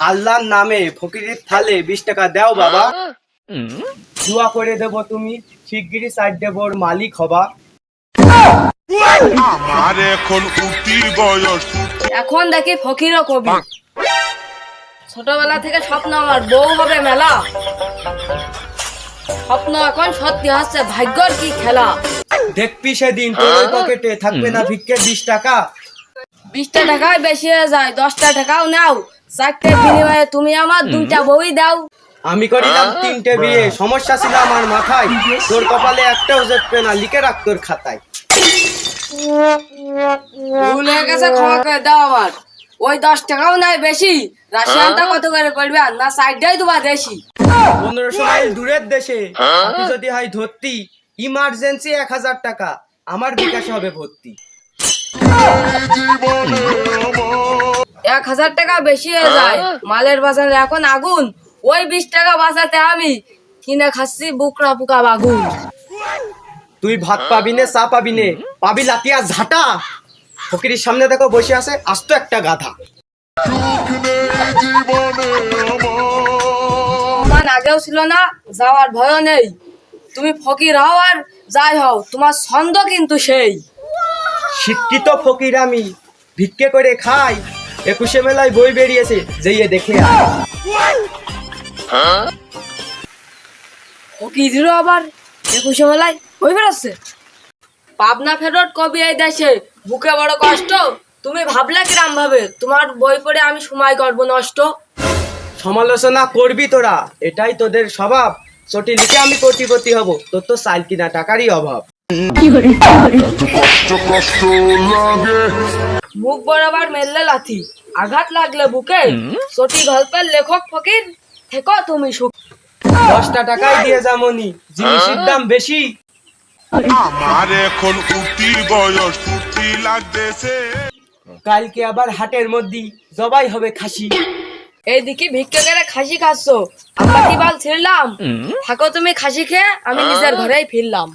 আল্লাহর নামে ফকিরের থালে 20 টাকা দাও বাবা, দোয়া করে দেব তুমি শিগগিরই সাইড দেবর মালিক হবা। আমার এখন উঠি বয়স। এখন দেখি ফকিরও কবি। ছোটবেলা থেকে স্বপ্ন আমার বউ হবে মেলা, স্বপ্ন এখন সত্যি হচ্ছে, ভাগ্যর কি খেলা। দেখবি সেদিন তোর ওই পকেটে থাকবে না ভিক্ষের 20 টাকা। 20টা টাকায় বেশি হয়ে যায়, 10টা টাকাও নাও, 4টের বিনিময়ে তুমি আমার 2টা বই দাও। আমি করিলাম 3টে বিয়ে, সমস্যা ছিল আমার মাথায়, তোর কপালে একটাও জেটবে না, লিখে রাখ তোর খাতায়। ভুল হয়ে গেছে, ক্ষমা করে দাও আমার। ওই 10 টাকাও নাই বেশি, রাশিয়ানটা কত করে পড়বে না, সাইডটাই তোমার দেশি। 1500 মাইল দূরের দেশে আমি যদি হয় ধরতি, ইমার্জেন্সি 1000 টাকা আমার বিকাশে হবে ভর্তি। 1000 টাকা বেশি হয়ে যায়, মালের বাজারে এখন আগুন। ওই 20 টাকা বাঁচাতে আমি কিনে খাচ্ছি বুকরা পুকা বাগুন। তুই ভাত পাবি নে, চা পাবি নে, পাবি লাতিয়া ঝাঁটা। ফকিরের সামনে দেখো বসে আছে আস্ত একটা গাধা। তোমার আগেও ছিল না, যাওয়ার ভয় নেই। তুমি ফকির হও আর যাই হও, তোমার ছন্দ কিন্তু সেই। শিক্ষিত ফকির আমি, ভিক্ষে করে খাই, 21শে মেলায় বই বেরিয়েছে যেয়ে দেখে আয়। ফকিরও আবার 21শে মেলায় বই বেরোচ্ছে। পাবনা ফেরত কবি এই দেশে, বুকে বড় কষ্ট। তুমি ভাবলে কিরাম ভাবে তোমার বই পড়ে আমি সময় করবো নষ্ট। সমালোচনা করবি তোরা, এটাই তোদের স্বভাব। চটি লিখে আমি কোটিপতি হব, তোর তো চাল কিনা টাকারই অভাব। কষ্ট কষ্ট লাগে। মুখ বরাবর মেললে লাথি, আঘাত লাগলে বুকে। চটি গল্পের লেখক ফকির, থেকো তুমি সুখ। 10টা টাকাই দিয়ে যামনি, জিনিসের দাম বেশি। আমার এখন উঠি বয়স, উঠি লাগতেছে। কালকে আবার হাটের মধ্যে জবাই হবে খাসি। এইদিকে ভিক্ষা করে খাসি খাচ্ছ, আমরা কি বাল ছিড়লাম। থাকো তুমি খাসি খেয়ে, আমি নিজের ঘরেই ফিরলাম।